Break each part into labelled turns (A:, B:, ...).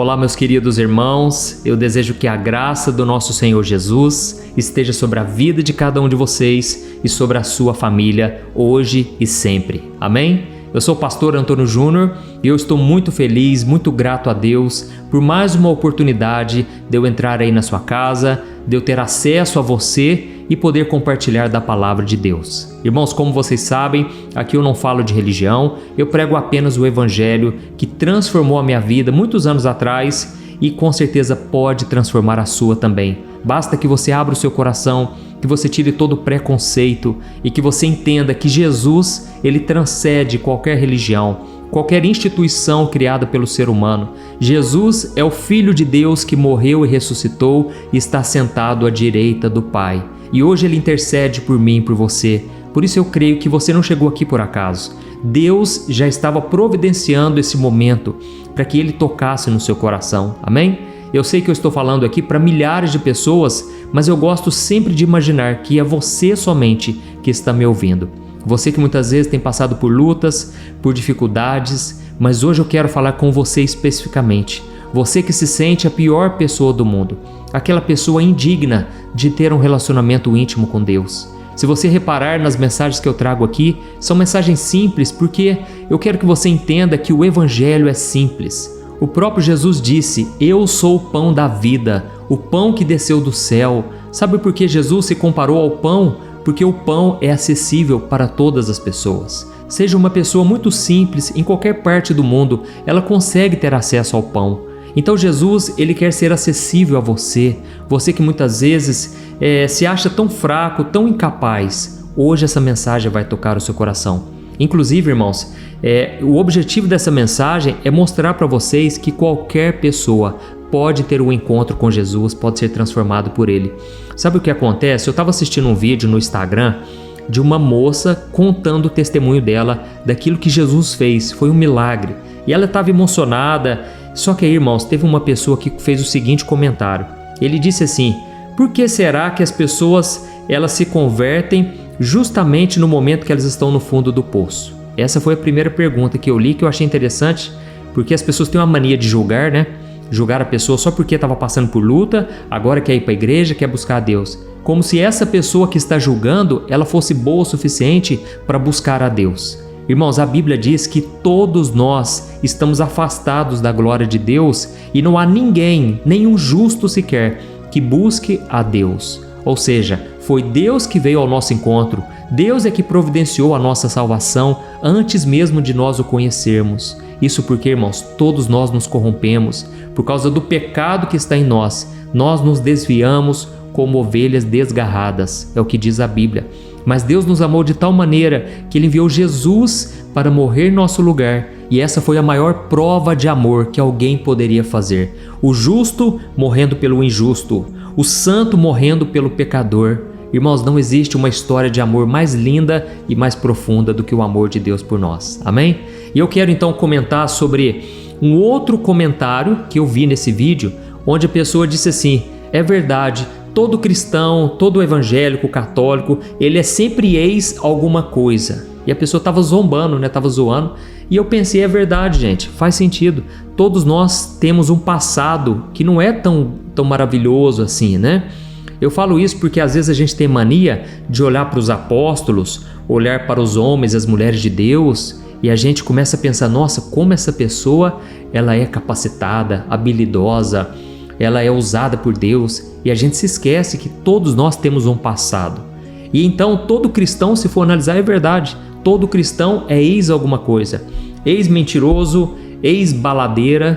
A: Olá, meus queridos irmãos, eu desejo que a graça do nosso Senhor Jesus esteja sobre a vida de cada um de vocês e sobre a sua família, hoje e sempre. Amém? Eu sou o pastor Antônio Júnior e eu estou muito feliz, muito grato a Deus por mais uma oportunidade de eu entrar aí na sua casa, de eu ter acesso a você e poder compartilhar da palavra de Deus. Irmãos, como vocês sabem, aqui eu não falo de religião, eu prego apenas o Evangelho que transformou a minha vida muitos anos atrás e com certeza pode transformar a sua também. Basta que você abra o seu coração, que você tire todo o preconceito e que você entenda que Jesus, ele transcende qualquer religião, qualquer instituição criada pelo ser humano. Jesus é o Filho de Deus que morreu e ressuscitou e está sentado à direita do Pai. E hoje ele intercede por mim e por você. Por isso eu creio que você não chegou aqui por acaso. Deus já estava providenciando esse momento para que ele tocasse no seu coração. Amém? Eu sei que eu estou falando aqui para milhares de pessoas, mas eu gosto sempre de imaginar que é você somente que está me ouvindo. Você que muitas vezes tem passado por lutas, por dificuldades, mas hoje eu quero falar com você especificamente. Você que se sente a pior pessoa do mundo, aquela pessoa indigna de ter um relacionamento íntimo com Deus. Se você reparar nas mensagens que eu trago aqui, são mensagens simples porque eu quero que você entenda que o Evangelho é simples. O próprio Jesus disse: "Eu sou o pão da vida, o pão que desceu do céu." Sabe por que Jesus se comparou ao pão? Porque o pão é acessível para todas as pessoas. Seja uma pessoa muito simples, em qualquer parte do mundo, ela consegue ter acesso ao pão. Então Jesus, ele quer ser acessível a você, você que muitas vezes se acha tão fraco, tão incapaz. Hoje essa mensagem vai tocar o seu coração. Inclusive, irmãos, o objetivo dessa mensagem é mostrar para vocês que qualquer pessoa pode ter um encontro com Jesus, pode ser transformado por Ele. Sabe o que acontece? Eu estava assistindo um vídeo no Instagram de uma moça contando o testemunho dela, daquilo que Jesus fez. Foi um milagre. E ela estava emocionada. Só que aí, irmãos, teve uma pessoa que fez o seguinte comentário. Ele disse assim: por que será que as pessoas elas se convertem justamente no momento que elas estão no fundo do poço? Essa foi a primeira pergunta que eu li, que eu achei interessante, porque as pessoas têm uma mania de julgar, né? Julgar a pessoa só porque estava passando por luta, agora quer ir para a igreja, quer buscar a Deus. Como se essa pessoa que está julgando, ela fosse boa o suficiente para buscar a Deus. Irmãos, a Bíblia diz que todos nós estamos afastados da glória de Deus e não há ninguém, nenhum justo sequer, que busque a Deus. Ou seja, foi Deus que veio ao nosso encontro, Deus é que providenciou a nossa salvação antes mesmo de nós o conhecermos. Isso porque, irmãos, todos nós nos corrompemos. Por causa do pecado que está em nós, nós nos desviamos como ovelhas desgarradas, é o que diz a Bíblia. Mas Deus nos amou de tal maneira que Ele enviou Jesus para morrer em nosso lugar. E essa foi a maior prova de amor que alguém poderia fazer. O justo morrendo pelo injusto, o santo morrendo pelo pecador. Irmãos, não existe uma história de amor mais linda e mais profunda do que o amor de Deus por nós. Amém? E eu quero então comentar sobre um outro comentário que eu vi nesse vídeo, onde a pessoa disse assim: é verdade, todo cristão, todo evangélico, católico, ele é sempre ex alguma coisa. E a pessoa estava zombando, né? Estava zoando. E eu pensei, é verdade, gente, faz sentido. Todos nós temos um passado que não é tão maravilhoso assim, né? Eu falo isso porque às vezes a gente tem mania de olhar para os apóstolos, olhar para os homens e as mulheres de Deus, e a gente começa a pensar: nossa, como essa pessoa ela é capacitada, habilidosa, ela é usada por Deus, e a gente se esquece que todos nós temos um passado. E então todo cristão, se for analisar, é verdade, todo cristão é ex alguma coisa, ex-mentiroso, ex-baladeiro,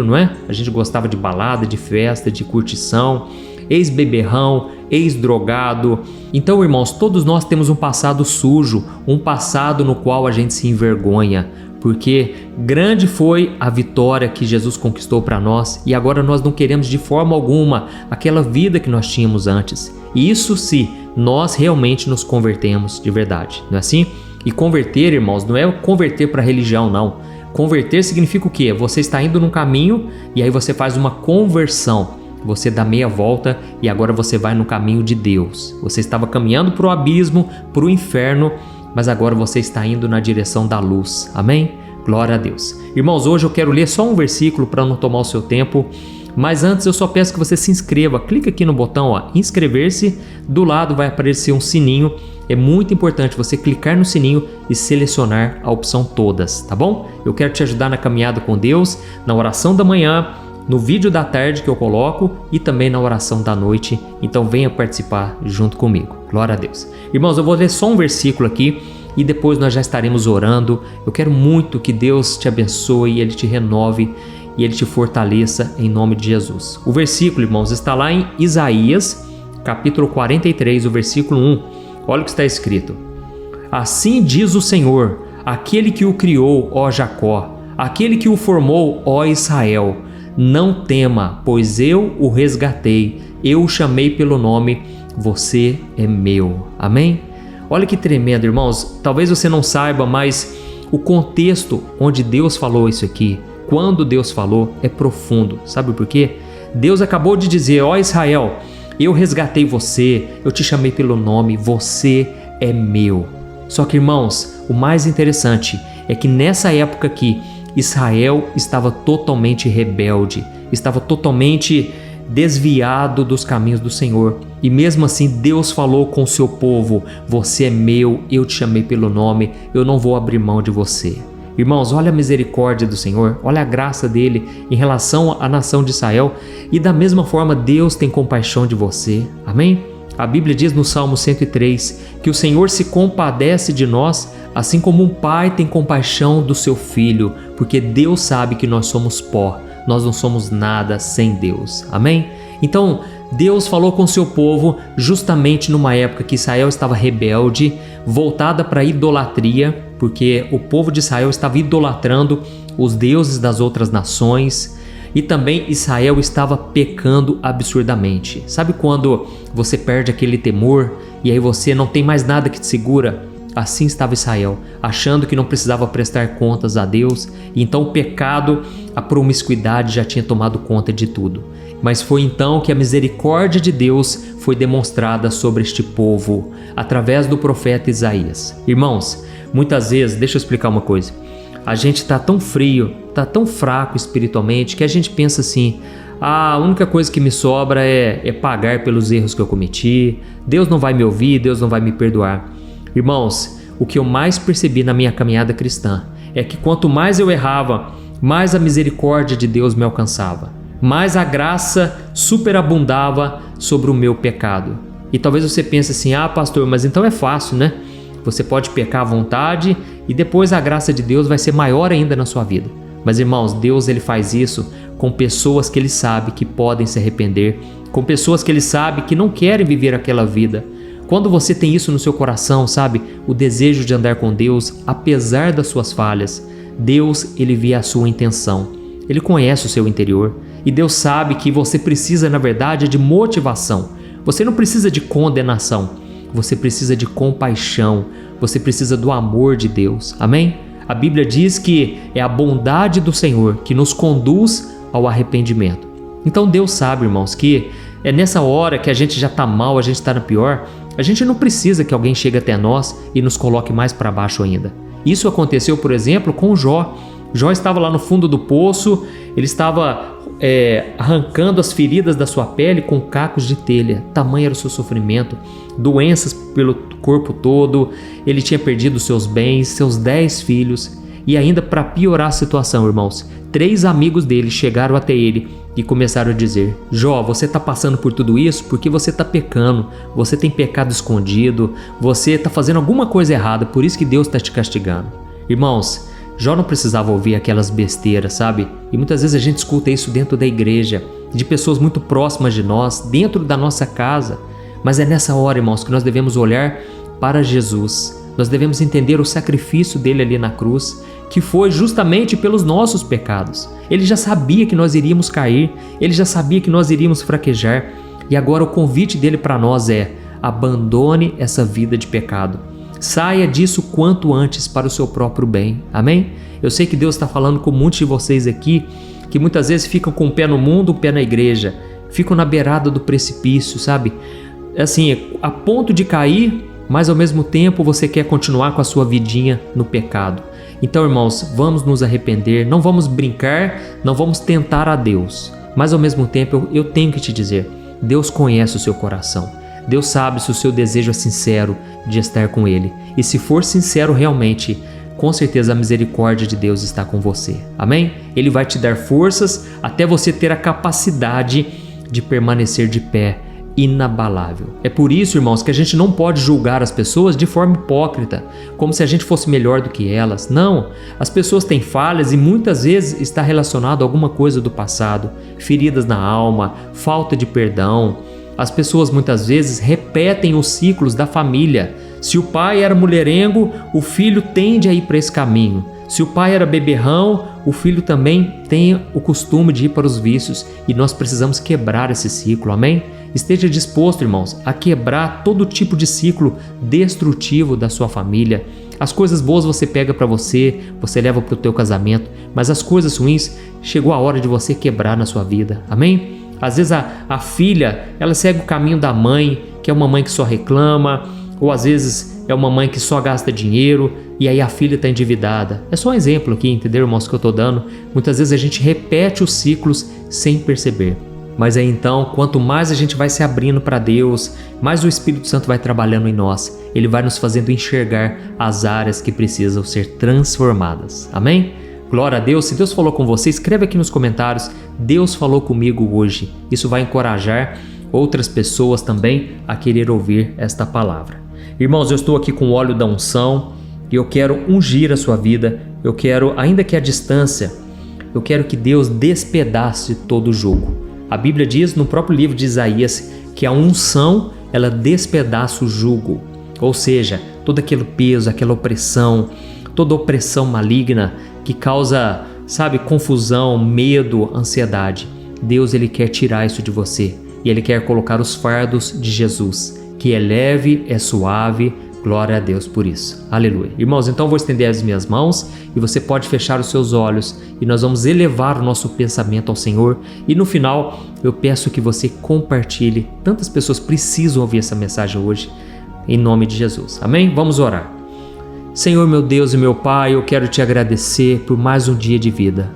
A: não é? A gente gostava de balada, de festa, de curtição, ex-beberrão, ex-drogado. Então, irmãos, todos nós temos um passado sujo, um passado no qual a gente se envergonha, porque grande foi a vitória que Jesus conquistou para nós e agora nós não queremos de forma alguma aquela vida que nós tínhamos antes. E isso se nós realmente nos convertemos de verdade, não é assim? E converter, irmãos, não é converter para a religião, não. Converter significa o quê? Você está indo num caminho e aí você faz uma conversão. Você dá meia volta e agora você vai no caminho de Deus. Você estava caminhando para o abismo, para o inferno, mas agora você está indo na direção da luz. Amém? Glória a Deus. Irmãos, hoje eu quero ler só um versículo para não tomar o seu tempo, mas antes eu só peço que você se inscreva. Clica aqui no botão inscrever-se, do lado vai aparecer um sininho. É muito importante você clicar no sininho e selecionar a opção todas, tá bom? Eu quero te ajudar na caminhada com Deus, na oração da manhã, no vídeo da tarde que eu coloco e também na oração da noite. Então venha participar junto comigo. Glória a Deus. Irmãos, eu vou ler só um versículo aqui e depois nós já estaremos orando. Eu quero muito que Deus te abençoe, Ele te renove e Ele te fortaleça em nome de Jesus. O versículo, irmãos, está lá em Isaías, capítulo 43, o versículo 1. Olha o que está escrito. Assim diz o Senhor, aquele que o criou, ó Jacó, aquele que o formou, ó Israel. Não tema, pois eu o resgatei, eu o chamei pelo nome, você é meu. Amém? Olha que tremendo, irmãos. Talvez você não saiba, mas o contexto onde Deus falou isso aqui, quando Deus falou, é profundo. Sabe por quê? Deus acabou de dizer, ó Israel, eu resgatei você, eu te chamei pelo nome, você é meu. Só que, irmãos, o mais interessante é que nessa época aqui, Israel estava totalmente rebelde, estava totalmente desviado dos caminhos do Senhor. E mesmo assim Deus falou com o seu povo, você é meu, eu te chamei pelo nome, eu não vou abrir mão de você. Irmãos, olha a misericórdia do Senhor, olha a graça dele em relação à nação de Israel e da mesma forma Deus tem compaixão de você. Amém? A Bíblia diz no Salmo 103 que o Senhor se compadece de nós assim como um pai tem compaixão do seu filho, porque Deus sabe que nós somos pó, nós não somos nada sem Deus. Amém? Então, Deus falou com seu povo justamente numa época que Israel estava rebelde, voltada para a idolatria, porque o povo de Israel estava idolatrando os deuses das outras nações e também Israel estava pecando absurdamente. Sabe quando você perde aquele temor e aí você não tem mais nada que te segura? Assim estava Israel, achando que não precisava prestar contas a Deus, e então o pecado, a promiscuidade já tinha tomado conta de tudo. Mas foi então que a misericórdia de Deus foi demonstrada sobre este povo, através do profeta Isaías. Irmãos, muitas vezes, deixa eu explicar uma coisa, a gente está tão frio, está tão fraco espiritualmente, que a gente pensa assim, a única coisa que me sobra é pagar pelos erros que eu cometi, Deus não vai me ouvir, Deus não vai me perdoar. Irmãos, o que eu mais percebi na minha caminhada cristã é que quanto mais eu errava, mais a misericórdia de Deus me alcançava, mais a graça superabundava sobre o meu pecado. E talvez você pense assim, pastor, mas então é fácil, né? Você pode pecar à vontade e depois a graça de Deus vai ser maior ainda na sua vida. Mas irmãos, Deus ele faz isso com pessoas que ele sabe que podem se arrepender, com pessoas que ele sabe que não querem viver aquela vida. Quando você tem isso no seu coração, sabe, o desejo de andar com Deus, apesar das suas falhas, Deus, ele vê a sua intenção, ele conhece o seu interior e Deus sabe que você precisa, na verdade, de motivação. Você não precisa de condenação, você precisa de compaixão, você precisa do amor de Deus, amém? A Bíblia diz que é a bondade do Senhor que nos conduz ao arrependimento. Então Deus sabe, irmãos, que é nessa hora que a gente já está mal, a gente está na pior, a gente não precisa que alguém chegue até nós e nos coloque mais para baixo ainda. Isso aconteceu, por exemplo, com Jó. Jó estava lá no fundo do poço, ele estava arrancando as feridas da sua pele com cacos de telha. Tamanho era o seu sofrimento, doenças pelo corpo todo, ele tinha perdido seus bens, seus 10 filhos. E ainda para piorar a situação, irmãos, 3 amigos dele chegaram até ele e começaram a dizer, Jó, você está passando por tudo isso porque você está pecando, você tem pecado escondido, você está fazendo alguma coisa errada, por isso que Deus está te castigando. Irmãos, Jó não precisava ouvir aquelas besteiras, sabe? E muitas vezes a gente escuta isso dentro da igreja, de pessoas muito próximas de nós, dentro da nossa casa. Mas é nessa hora, irmãos, que nós devemos olhar para Jesus. Nós devemos entender o sacrifício dele ali na cruz, que foi justamente pelos nossos pecados. Ele já sabia que nós iríamos cair, ele já sabia que nós iríamos fraquejar. E agora o convite dele para nós é: abandone essa vida de pecado. Saia disso quanto antes para o seu próprio bem. Amém? Eu sei que Deus está falando com muitos de vocês aqui que muitas vezes ficam com o pé no mundo, o pé na igreja, ficam na beirada do precipício, sabe? Assim, a ponto de cair, mas ao mesmo tempo você quer continuar com a sua vidinha no pecado. Então, irmãos, vamos nos arrepender, não vamos brincar, não vamos tentar a Deus. Mas ao mesmo tempo eu tenho que te dizer, Deus conhece o seu coração. Deus sabe se o seu desejo é sincero de estar com Ele. E se for sincero realmente, com certeza a misericórdia de Deus está com você. Amém? Ele vai te dar forças até você ter a capacidade de permanecer de pé, inabalável. É por isso, irmãos, que a gente não pode julgar as pessoas de forma hipócrita, como se a gente fosse melhor do que elas. Não, as pessoas têm falhas e muitas vezes está relacionado a alguma coisa do passado, feridas na alma, falta de perdão. As pessoas muitas vezes repetem os ciclos da família. Se o pai era mulherengo, o filho tende a ir para esse caminho. Se o pai era beberrão, o filho também tem o costume de ir para os vícios e nós precisamos quebrar esse ciclo, amém? Esteja disposto, irmãos, a quebrar todo tipo de ciclo destrutivo da sua família. As coisas boas você pega para você leva para o teu casamento, mas as coisas ruins, chegou a hora de você quebrar na sua vida, amém? Às vezes a filha, ela segue o caminho da mãe, que é uma mãe que só reclama, ou às vezes é uma mãe que só gasta dinheiro e aí a filha está endividada. É só um exemplo aqui, entendeu, irmãos, que eu estou dando. Muitas vezes a gente repete os ciclos sem perceber. Mas aí então, quanto mais a gente vai se abrindo para Deus, mais o Espírito Santo vai trabalhando em nós. Ele vai nos fazendo enxergar as áreas que precisam ser transformadas. Amém? Glória a Deus. Se Deus falou com você, escreve aqui nos comentários. Deus falou comigo hoje. Isso vai encorajar outras pessoas também a querer ouvir esta palavra. Irmãos, eu estou aqui com o óleo da unção e eu quero ungir a sua vida. Eu quero, ainda que à distância, eu quero que Deus despedace todo o jugo. A Bíblia diz no próprio livro de Isaías que a unção, ela despedaça o jugo. Ou seja, todo aquele peso, aquela opressão, toda opressão maligna que causa, confusão, medo, ansiedade. Deus, Ele quer tirar isso de você e Ele quer colocar os fardos de Jesus, que é leve, é suave. Glória a Deus por isso. Aleluia. Irmãos, então eu vou estender as minhas mãos e você pode fechar os seus olhos e nós vamos elevar o nosso pensamento ao Senhor. E no final, eu peço que você compartilhe. Tantas pessoas precisam ouvir essa mensagem hoje, em nome de Jesus. Amém? Vamos orar. Senhor, meu Deus e meu Pai, eu quero te agradecer por mais um dia de vida.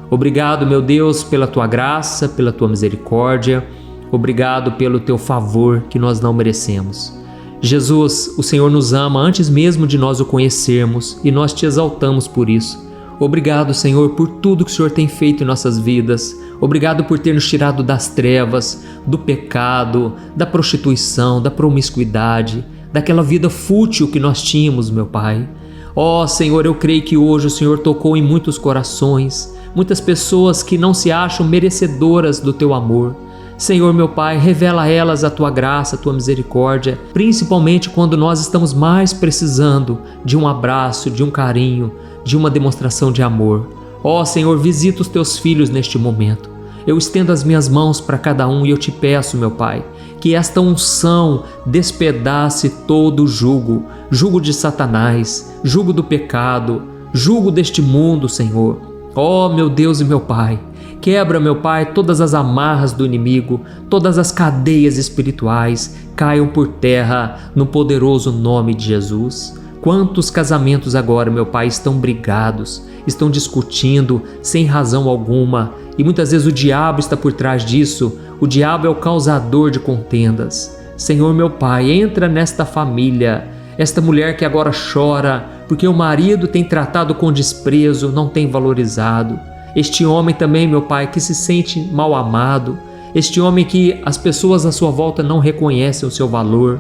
A: Obrigado, meu Deus, pela tua graça, pela tua misericórdia. Obrigado pelo teu favor que nós não merecemos. Jesus, o Senhor nos ama antes mesmo de nós o conhecermos e nós te exaltamos por isso. Obrigado, Senhor, por tudo que o Senhor tem feito em nossas vidas. Obrigado por ter nos tirado das trevas, do pecado, da prostituição, da promiscuidade, daquela vida fútil que nós tínhamos, meu Pai. Ó, Senhor, eu creio que hoje o Senhor tocou em muitos corações, muitas pessoas que não se acham merecedoras do teu amor. Senhor, meu Pai, revela a elas a tua graça, a tua misericórdia, principalmente quando nós estamos mais precisando de um abraço, de um carinho, de uma demonstração de amor. Ó, Senhor, visita os teus filhos neste momento. Eu estendo as minhas mãos para cada um e eu te peço, meu Pai, que esta unção despedace todo o jugo de Satanás, jugo do pecado, jugo deste mundo, Senhor. Ó, meu Deus e meu Pai, quebra, meu Pai, todas as amarras do inimigo, todas as cadeias espirituais caiam por terra no poderoso nome de Jesus. Quantos casamentos agora, meu Pai, estão brigados, estão discutindo sem razão alguma e muitas vezes o diabo está por trás disso. O diabo é o causador de contendas. Senhor, meu Pai, entra nesta família, esta mulher que agora chora porque o marido tem tratado com desprezo, não tem valorizado. Este homem também, meu Pai, que se sente mal amado. Este homem que as pessoas à sua volta não reconhecem o seu valor.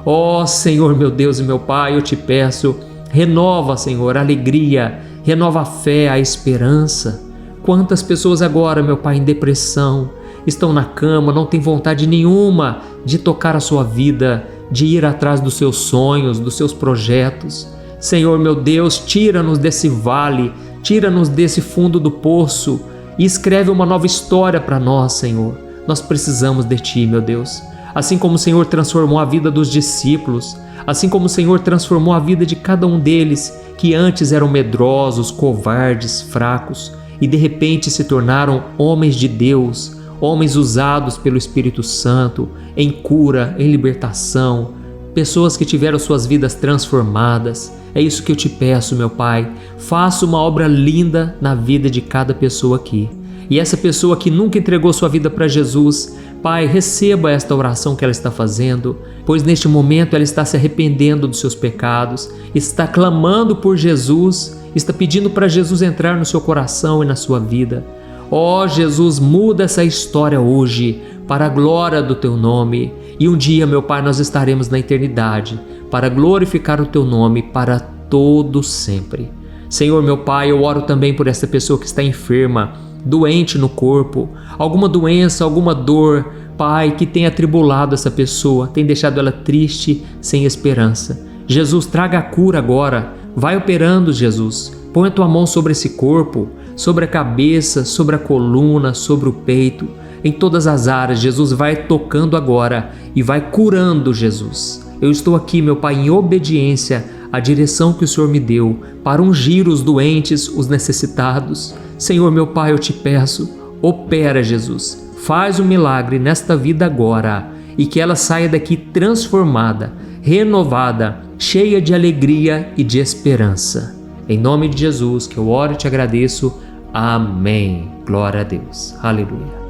A: Ó Senhor, meu Deus e meu Pai, eu te peço, renova, Senhor, a alegria, renova a fé, a esperança. Quantas pessoas agora, meu Pai, em depressão, estão na cama, não têm vontade nenhuma de tocar a sua vida, de ir atrás dos seus sonhos, dos seus projetos. Senhor, meu Deus, tira-nos desse vale, tira-nos desse fundo do poço e escreve uma nova história para nós, Senhor. Nós precisamos de Ti, meu Deus. Assim como o Senhor transformou a vida dos discípulos, assim como o Senhor transformou a vida de cada um deles, que antes eram medrosos, covardes, fracos, e de repente se tornaram homens de Deus, homens usados pelo Espírito Santo em cura, em libertação, pessoas que tiveram suas vidas transformadas. É isso que eu te peço, meu Pai. Faça uma obra linda na vida de cada pessoa aqui. E essa pessoa que nunca entregou sua vida para Jesus, Pai, receba esta oração que ela está fazendo, pois neste momento ela está se arrependendo dos seus pecados, está clamando por Jesus, está pedindo para Jesus entrar no seu coração e na sua vida. Ó Jesus, muda essa história hoje para a glória do Teu nome. E um dia, meu Pai, nós estaremos na eternidade para glorificar o Teu nome para todo sempre. Senhor, meu Pai, eu oro também por essa pessoa que está enferma, doente no corpo, alguma doença, alguma dor, Pai, que tem atribulado essa pessoa, tem deixado ela triste, sem esperança. Jesus, traga a cura agora. Vai operando, Jesus. Põe a Tua mão sobre esse corpo, sobre a cabeça, sobre a coluna, sobre o peito, em todas as áreas. Jesus, vai tocando agora e vai curando, Jesus. Eu estou aqui, meu Pai, em obediência à direção que o Senhor me deu para ungir os doentes, os necessitados. Senhor, meu Pai, eu te peço, opera, Jesus. Faz um milagre nesta vida agora e que ela saia daqui transformada, renovada, cheia de alegria e de esperança. Em nome de Jesus que eu oro e te agradeço. Amém. Glória a Deus. Aleluia.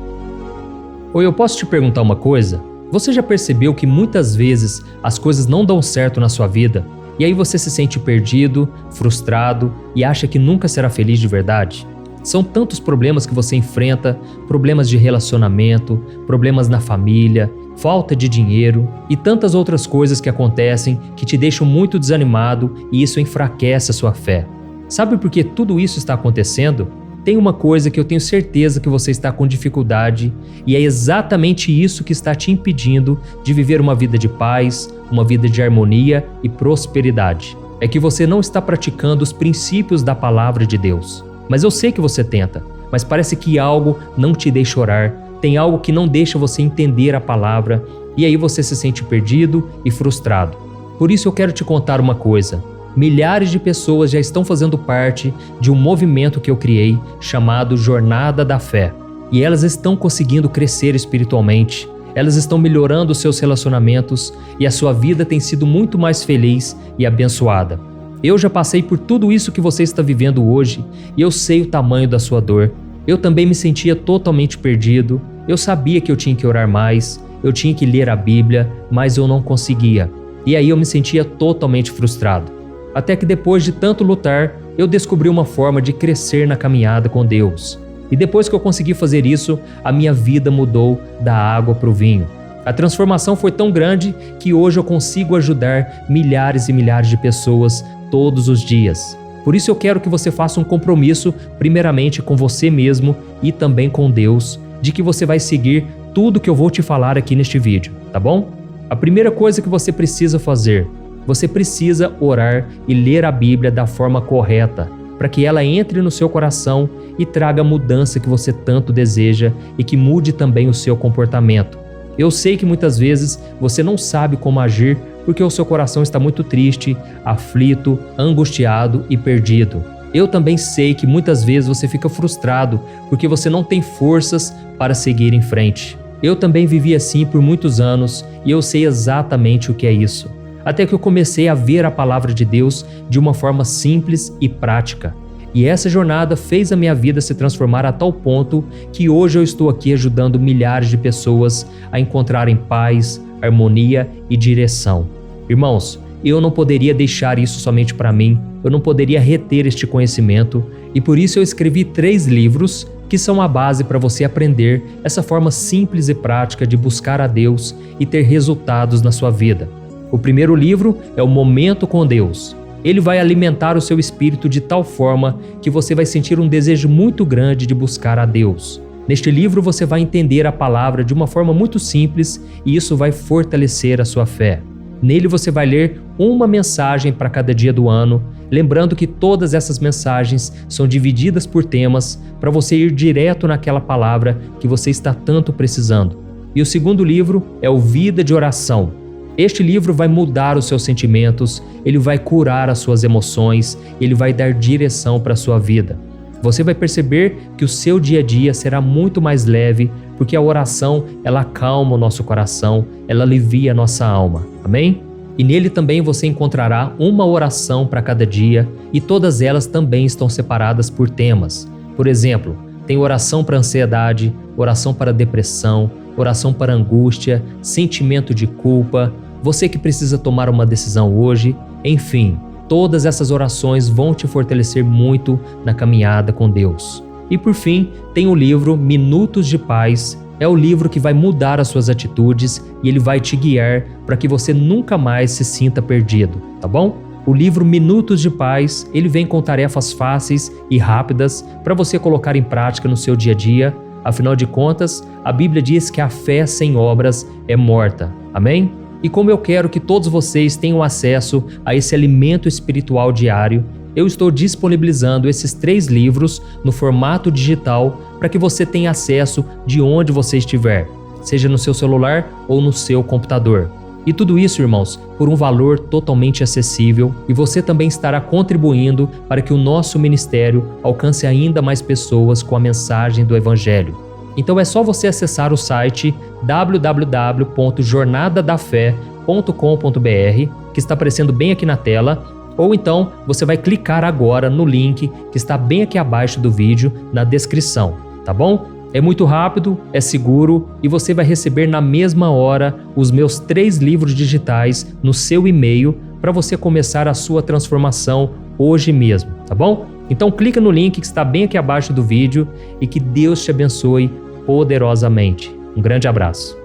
A: Oi, eu posso te perguntar uma coisa? Você já percebeu que muitas vezes as coisas não dão certo na sua vida e aí você se sente perdido, frustrado e acha que nunca será feliz de verdade? São tantos problemas que você enfrenta, problemas de relacionamento, problemas na família, falta de dinheiro e tantas outras coisas que acontecem que te deixam muito desanimado e isso enfraquece a sua fé. Sabe por que tudo isso está acontecendo? Tem uma coisa que eu tenho certeza que você está com dificuldade e é exatamente isso que está te impedindo de viver uma vida de paz, uma vida de harmonia e prosperidade. É que você não está praticando os princípios da palavra de Deus. Mas eu sei que você tenta, mas parece que algo não te deixa orar, tem algo que não deixa você entender a palavra e aí você se sente perdido e frustrado. Por isso eu quero te contar uma coisa. Milhares de pessoas já estão fazendo parte de um movimento que eu criei chamado Jornada da Fé. E elas estão conseguindo crescer espiritualmente, elas estão melhorando os seus relacionamentos e a sua vida tem sido muito mais feliz e abençoada. Eu já passei por tudo isso que você está vivendo hoje e eu sei o tamanho da sua dor. Eu também me sentia totalmente perdido, eu sabia que eu tinha que orar mais, eu tinha que ler a Bíblia, mas eu não conseguia. E aí eu me sentia totalmente frustrado. Até que depois de tanto lutar, eu descobri uma forma de crescer na caminhada com Deus. E depois que eu consegui fazer isso, a minha vida mudou da água para o vinho. A transformação foi tão grande que hoje eu consigo ajudar milhares e milhares de pessoas todos os dias. Por isso eu quero que você faça um compromisso, primeiramente com você mesmo e também com Deus, de que você vai seguir tudo que eu vou te falar aqui neste vídeo, tá bom? A primeira coisa que você precisa fazer, você precisa orar e ler a Bíblia da forma correta, para que ela entre no seu coração e traga a mudança que você tanto deseja e que mude também o seu comportamento. Eu sei que muitas vezes você não sabe como agir porque o seu coração está muito triste, aflito, angustiado e perdido. Eu também sei que muitas vezes você fica frustrado porque você não tem forças para seguir em frente. Eu também vivi assim por muitos anos e eu sei exatamente o que é isso. Até que eu comecei a ver a palavra de Deus de uma forma simples e prática. E essa jornada fez a minha vida se transformar a tal ponto que hoje eu estou aqui ajudando milhares de pessoas a encontrarem paz, harmonia e direção. Irmãos, eu não poderia deixar isso somente para mim, eu não poderia reter este conhecimento e por isso eu escrevi 3 livros que são a base para você aprender essa forma simples e prática de buscar a Deus e ter resultados na sua vida. O primeiro livro é o Momento com Deus. Ele vai alimentar o seu espírito de tal forma que você vai sentir um desejo muito grande de buscar a Deus. Neste livro você vai entender a palavra de uma forma muito simples e isso vai fortalecer a sua fé. Nele você vai ler uma mensagem para cada dia do ano, lembrando que todas essas mensagens são divididas por temas para você ir direto naquela palavra que você está tanto precisando. E o segundo livro é o Vida de Oração. Este livro vai mudar os seus sentimentos, ele vai curar as suas emoções, ele vai dar direção para a sua vida. Você vai perceber que o seu dia a dia será muito mais leve, porque a oração, ela acalma o nosso coração, ela alivia a nossa alma. Amém? E nele também você encontrará uma oração para cada dia e todas elas também estão separadas por temas. Por exemplo, tem oração para ansiedade, oração para depressão, oração para angústia, sentimento de culpa, você que precisa tomar uma decisão hoje, enfim, todas essas orações vão te fortalecer muito na caminhada com Deus. E por fim, tem o livro Minutos de Paz. É o livro que vai mudar as suas atitudes e ele vai te guiar para que você nunca mais se sinta perdido, tá bom? O livro Minutos de Paz, ele vem com tarefas fáceis e rápidas para você colocar em prática no seu dia a dia. Afinal de contas, a Bíblia diz que a fé sem obras é morta. Amém? E como eu quero que todos vocês tenham acesso a esse alimento espiritual diário, eu estou disponibilizando esses 3 livros no formato digital para que você tenha acesso de onde você estiver, seja no seu celular ou no seu computador. E tudo isso, irmãos, por um valor totalmente acessível, e você também estará contribuindo para que o nosso ministério alcance ainda mais pessoas com a mensagem do Evangelho. Então é só você acessar o site www.jornadadafé.com.br, que está aparecendo bem aqui na tela, ou então você vai clicar agora no link que está bem aqui abaixo do vídeo, na descrição, tá bom? É muito rápido, é seguro e você vai receber na mesma hora os meus 3 livros digitais no seu e-mail para você começar a sua transformação hoje mesmo, tá bom? Então clica no link que está bem aqui abaixo do vídeo e que Deus te abençoe poderosamente. Um grande abraço.